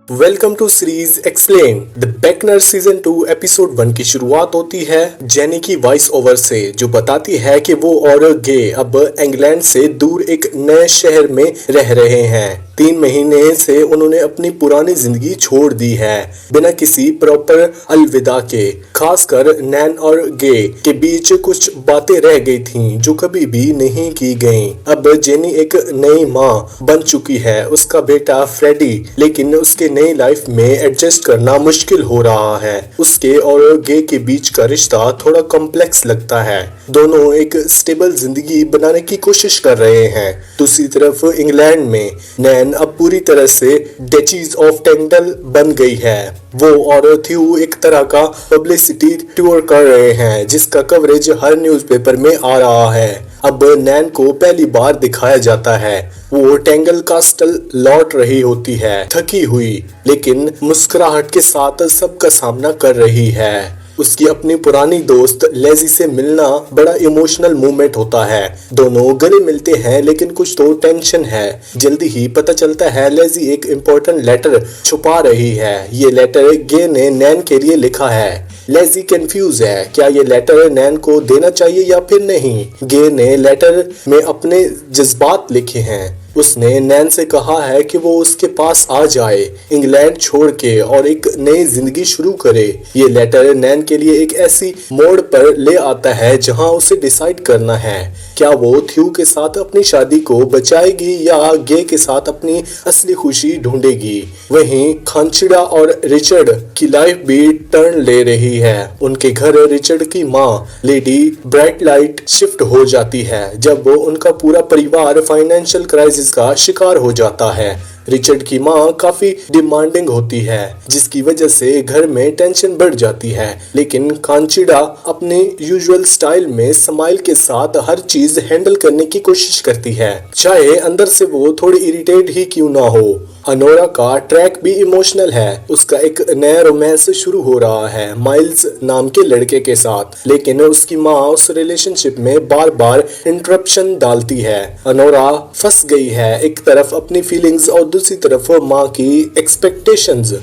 Welcome to series explain. The बेकनर season 2 episode 1 की शुरुआत होती है जेनी की वॉइस ओवर से, जो बताती है कि वो और गे अब इंग्लैंड से दूर एक नए शहर में रह रहे हैं। 3 महीने से उन्होंने अपनी पुरानी जिंदगी छोड़ दी है बिना किसी प्रॉपर अलविदा के। खासकर नैन और गे के बीच कुछ बातें रह गई थीं जो कभी भी नहीं की गईं। अब जेनी एक नई माँ बन चुकी है, उसका बेटा फ्रेडी, लेकिन उसके नई लाइफ में एडजस्ट करना मुश्किल हो रहा है। उसके और गे के बीच का रिश्ता थोड़ा कॉम्प्लेक्स लगता है। दोनों एक स्टेबल जिंदगी बनाने की कोशिश कर रहे हैं। दूसरी तरफ इंग्लैंड में नैन अब पूरी तरह से डचीज ऑफ टेंडल बन गई है। वो और थ्यू एक तरह का पब्लिसिटी टूर कर रहे हैं जिसका कवरेज हर न्यूज़पेपर में आ रहा है। अब नैन को पहली बार दिखाया जाता है। वो टेंगल कास्टल लौट रही होती है, थकी हुई लेकिन मुस्कुराहट के साथ सबका सामना कर रही है। उसकी अपनी पुरानी दोस्त लेजी से मिलना बड़ा इमोशनल मोमेंट होता है। दोनों गले मिलते हैं लेकिन कुछ तो टेंशन है। जल्दी ही पता चलता है लेजी एक इम्पोर्टेंट लेटर छुपा रही है। ये लेटर गे ने नैन के लिए लिखा है। लेजी कंफ्यूज है, क्या ये लेटर नैन को देना चाहिए या फिर नहीं। गे ने लेटर में अपने जज्बात लिखे हैं। उसने नैन से कहा है कि वो उसके पास आ जाए, इंग्लैंड छोड़ के और एक नई जिंदगी शुरू करे। ये लेटर नैन के लिए एक ऐसी मोड़ पर ले आता है जहां उसे डिसाइड करना है, क्या वो थ्यू के साथ अपनी शादी को बचाएगी या गे के साथ अपनी असली खुशी ढूंढेगी। वहीं खांचिडा और रिचर्ड की लाइफ भी टर्न ले रही है। उनके घर रिचर्ड की माँ लेडी ब्राइट लाइट शिफ्ट हो जाती है जब वो उनका पूरा परिवार फाइनेंशियल क्राइसिस का शिकार हो जाता है। रिचर्ड की माँ काफी डिमांडिंग होती है जिसकी वजह से घर में टेंशन बढ़ जाती है, लेकिन कांचिडा अपने यूजुअल स्टाइल में स्माइल के साथ हर चीज हैंडल करने की कोशिश करती है, चाहे अंदर से वो थोड़ी इरिटेट ही क्यों ना हो। अनोरा का ट्रैक भी इमोशनल है। उसका एक नया रोमांस शुरू हो रहा है माइल्स नाम के लड़के के साथ, लेकिन उसकी माँ उस रिलेशनशिप में बार बार इंटरप्शन डालती है। अनोरा फंस गई है, एक तरफ अपनी फीलिंग्स और दूसरी तरफ माँ की एक्सपेक्टेशंस।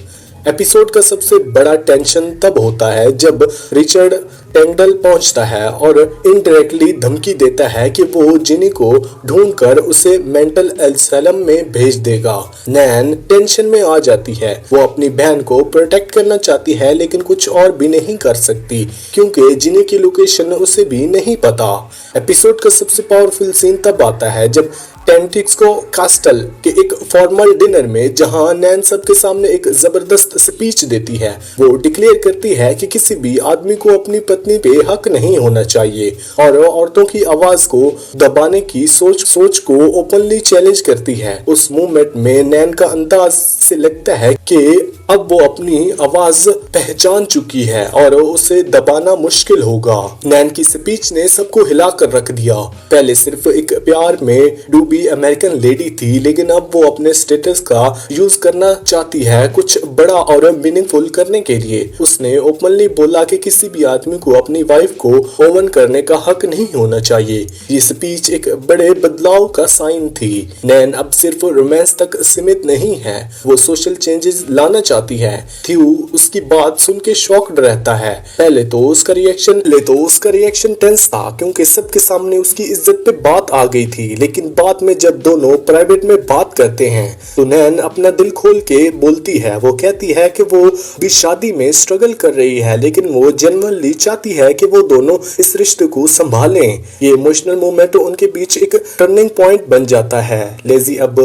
एपिसोड का सबसे बड़ा टेंशन तब होता है जब रिचर्ड टेंडल पहुंचता है और इनडायरेक्टली धमकी देता है कि वो जिनी को ढूंढकर उसे मेंटल एल्साइलम में भेज देगा। नैन टेंशन में आ जाती है। वो अपनी बहन को प्रोटेक्ट करना चाहती है लेकिन कुछ और भी नहीं कर सकती क्योंकि जिनी की लोकेशन उसे भी नहीं पता। एपिसोड का सबसे पावरफुल सीन तब आता है जब टेंटिक्सको कास्टल के एक फॉर्मल डिनर में जहां नैन सबके सामने एक जबरदस्त स्पीच देती है। वो डिक्लेयर करती है कि किसी भी आदमी को अपनी पत्नी पे हक नहीं होना चाहिए और औरतों की आवाज को दबाने की सोच को ओपनली चैलेंज करती है। उस मूवमेंट में नैन का अंदाज से लगता है कि अब वो अपनी आवाज पहचान चुकी है और उसे दबाना मुश्किल होगा। नैन की स्पीच ने सबको हिला कर रख दिया। पहले सिर्फ एक प्यार में डूबी अमेरिकन लेडी थी, लेकिन अब वो अपने स्टेटस का यूज करना चाहती है कुछ बड़ा और मीनिंगफुल करने के लिए। उसने ओपनली बोला कि किसी भी आदमी को अपनी वाइफ को ओवन करने का हक नहीं होना चाहिए। ये स्पीच एक बड़े बदलाव का साइन थी। नैन अब सिर्फ रोमांस तक सीमित नहीं है, वो सोशल चेंजेस लाना चाहती है। थ्यू उसकी बात सुन के शॉक्ड रहता है। पहले तो उसका रिएक्शन टेंस था क्योंकि सबके सामने उसकी इज्जत पे बात आ गई थी, लेकिन बाद में जब दोनों प्राइवेट में बात करते हैं तो नैन अपना दिल खोल के बोलती है। वो कहती है कि वो भी शादी में स्ट्रगल कर रही है, लेकिन वो जेन्युइनली चाहती है कि वो दोनों इस रिश्ते को संभालें। ये इमोशनल मोमेंट उनके बीच एक टर्निंग पॉइंट बन जाता है। लेजी अब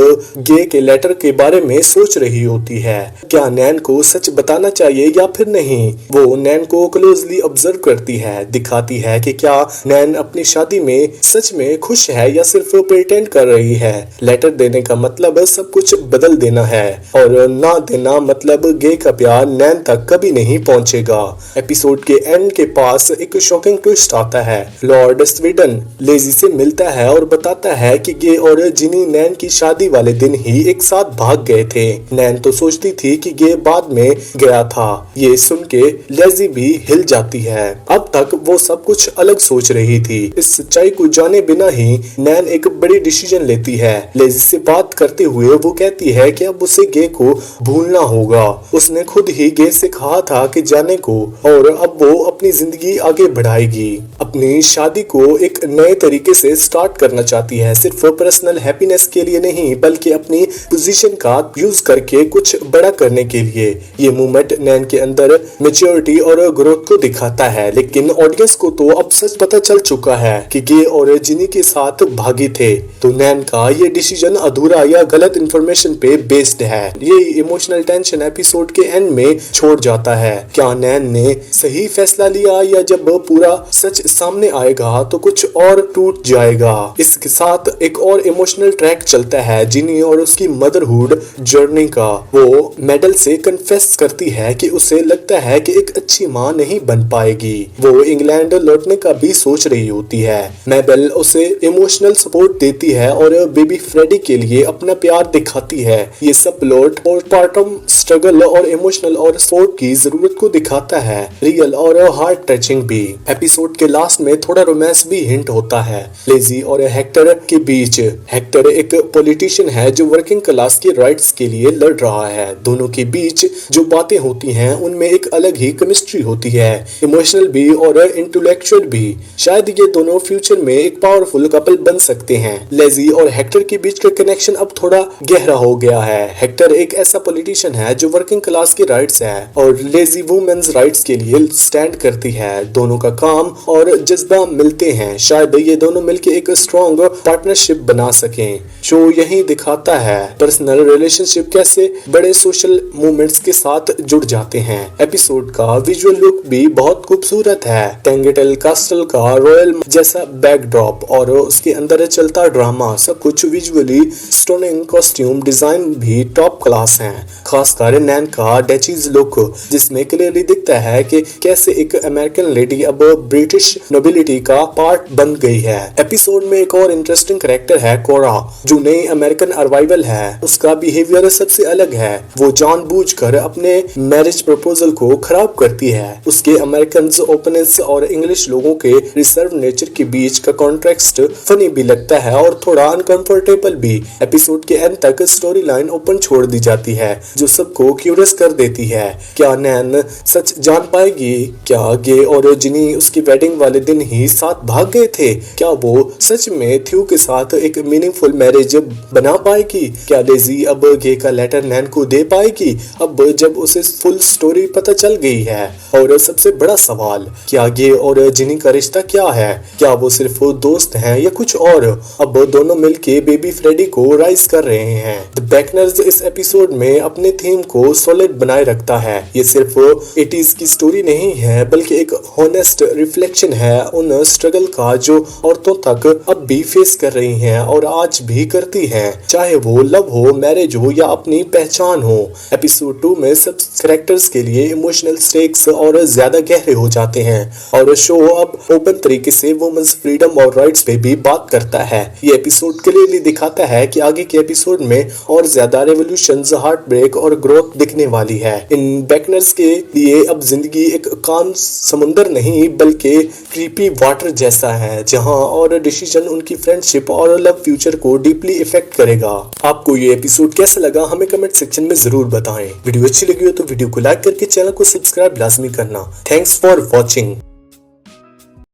गे के लेटर के बारे में सोच रही होती है, क्या नैन को सच बताना चाहिए या फिर नहीं। वो नैन को क्लोजली ऑब्जर्व करती है, दिखाती है कि क्या नैन अपनी शादी में सच में खुश है या सिर्फ प्रिटेंड कर रही है। लेटर देने का मतलब सब कुछ बदल देना है और ना देना मतलब गे का प्यार नैन तक कभी नहीं पहुंचेगा। एपिसोड के एंड के पास एक शॉकिंग ट्विस्ट आता है। लॉर्ड स्वीडन लेजी से मिलता है और बताता है कि गे और जिनी नैन की शादी वाले दिन ही एक साथ भाग गए थे। नैन तो सोचती थी कि गे बाद में गया था। ये सुन के लेजी भी हिल जाती है। अब तक वो सब कुछ अलग सोच रही थी। इस सच्चाई को जाने बिना ही नैन एक बड़ी डिसीजन लेती है। लेजी से बात करते हुए वो कहती है कि अब उसे गे को भूलना होगा। उसने खुद ही गे से कहा था कि जाने को, और अब वो अपनी जिंदगी आगे बढ़ाएगी। अपनी शादी को एक नए तरीके से स्टार्ट करना चाहती है, सिर्फ पर्सनल हैप्पीनेस के लिए नहीं बल्कि अपनी पोजीशन का यूज करके कुछ बड़ा करने के लिए। ये मूवमेंट नैन के अंदर मैच्योरिटी और ग्रोथ को दिखाता है, लेकिन ऑडियंस को तो अब सच पता चल चुका है कि गे और जिनी के साथ भागी थे। तो नैन का ये डिसीजन अधूरा या गलत इंफॉर्मेशन पे बेस्ड है। ये इमोशनल टेंशन एपिसोड के एंड में छोड़ जाता है। क्या नैन ने सही फैसला लिया, या जब पूरा सच सामने आएगा तो कुछ और टूट जाएगा। इसके साथ एक और इमोशनल ट्रैक चलता है जिनी और उसकी मदरहुड जर्नी का। वो मेडल से कन्फेस करती है कि उसे लगता है कि एक अच्छी माँ नहीं बन पाएगी। वो इंग्लैंड लौटने का भी सोच रही होती है। मेबल उसे इमोशनल सपोर्ट देती है और बेबी फ्रेडी के लिए अपना प्यार दिखाती है। ये सब प्लॉट पोस्टमार्टम स्ट्रगल और इमोशनल और सपोर्ट की जरूरत को दिखाता है, रियल और हार्ट टचिंग भी। एपिसोड के लास्ट में थोड़ा रोमांस भी हिंट होता है लेजी और हेक्टर के बीच। हेक्टर एक पॉलिटिशियन है जो वर्किंग क्लास के राइट्स के लिए लड़ रहा है। दोनों के बीच जो बातें होती हैं उनमें एक अलग ही केमिस्ट्री होती है, इमोशनल भी और इंटेलेक्चुअल भी। शायद ये दोनों फ्यूचर में एक पावरफुल कपल बन सकते हैं। लेजी और हेक्टर के बीच का कनेक्शन अब थोड़ा गहरा हो गया है। हेक्टर एक ऐसा पॉलिटिशियन है जो वर्किंग क्लास के राइट्स है और लेजी वुमेन्स राइट्स के लिए स्टैंड करती है। दोनों का काम और जज्बा मिलते हैं। शायद ये दोनों मिलकर एक स्ट्रॉन्ग पार्टनरशिप बना सकें। शो यही दिखाता है पर्सनल रिलेशनशिप कैसे बड़े सोशल मूवमेंट्स के साथ जुड़ जाते हैं। एपिसोड का विजुअल लुक भी बहुत खूबसूरत है। टेंगेटल कास्टल का रॉयल जैसा बैकड्रॉप और उसके अंदर चलता ड्रामा, सब कुछ विजुअली स्टनिंग। कॉस्ट्यूम डिजाइन भी टॉप क्लास है, खासकर नैन का डचीज लुक जिसमें क्लियरली दिखता है कि कैसे एक अमेरिकन लेडी अब ब्रिटिश नोबिलिटी का पार्ट बन गई है। एपिसोड में एक और इंटरेस्टिंग कैरेक्टर है कोरा, जो नई अमेरिकन अराइवल है। उसका बिहेवियर सबसे अलग है। वो जानबूझकर अपने मैरिज प्रपोजल को खराब करती है। उसके अमेरिकन ओपनेंस और इंग्लिश लोगों के रिजर्व नेचर के बीच का कॉन्ट्रास्ट फनी भी लगता है और थोड़ा अनकंफर्टेबल भी। एपिसोड के एंड तक स्टोरी लाइन ओपन छोड़ दी जाती है जो सबको क्यूरियस कर देती है। क्या नैन सच जान पाएगी? क्या गे और जिनी उसकी वेडिंग वाले दिन ही साथ भाग गए थे? क्या वो सच में थ्यू के साथ एक मीनिंगफुल मैरिज बना पाएगी? क्या लेजी अब गे का लेटर नैन को दे पाएगी अब जब उसे फुल स्टोरी पता चल गई है? और सबसे बड़ा सवाल, क्या गे और जिनी का रिश्ता क्या है? क्या वो सिर्फ दोस्त हैं या कुछ और? अब दोनों मिलके बेबी फ्रेडी को राइज कर रहे हैं। द बेकनर्स इस एपिसोड में अपने थीम को सॉलिड बनाए रखता है। ये सिर्फ 80s की स्टोरी नहीं है बल्कि एक हॉनेस्ट रिफ्लेक्शन है उन स्ट्रगल का जो औरतों तक अब भी फेस कर रही हैं और आज भी करती हैं, चाहे वो लव हो, मैरिज हो या अपनी पहचान हो। एपिसोड 2 में सब कैरेक्टर्स के लिए इमोशनल स्टेक्स और ज्यादा गहरे हो जाते हैं और शो अब ओपन तरीके से वुमेन्स फ्रीडम और राइट्स पे भी बात करता है। ये एपिसोड क्लियरली दिखाता है कि आगे के एपिसोड में और ज्यादा रेवोल्यूशंस, हार्ट ब्रेक और ग्रोथ दिखने वाली है। इन बेकनर्स के लिए अब जिंदगी एक काम समुंदर नहीं बल्कि क्रीपी वाटर जैसा है, जहां और डिसीजन उनकी फ्रेंडशिप और लव फ्यूचर को डीपली इफेक्ट करेगा। आपको ये एपिसोड कैसा लगा हमें कमेंट सेक्शन में जरूर बताएं। वीडियो अच्छी लगी हो तो वीडियो को लाइक करके चैनल को सब्सक्राइब लाजमी करना। Thanks for watching.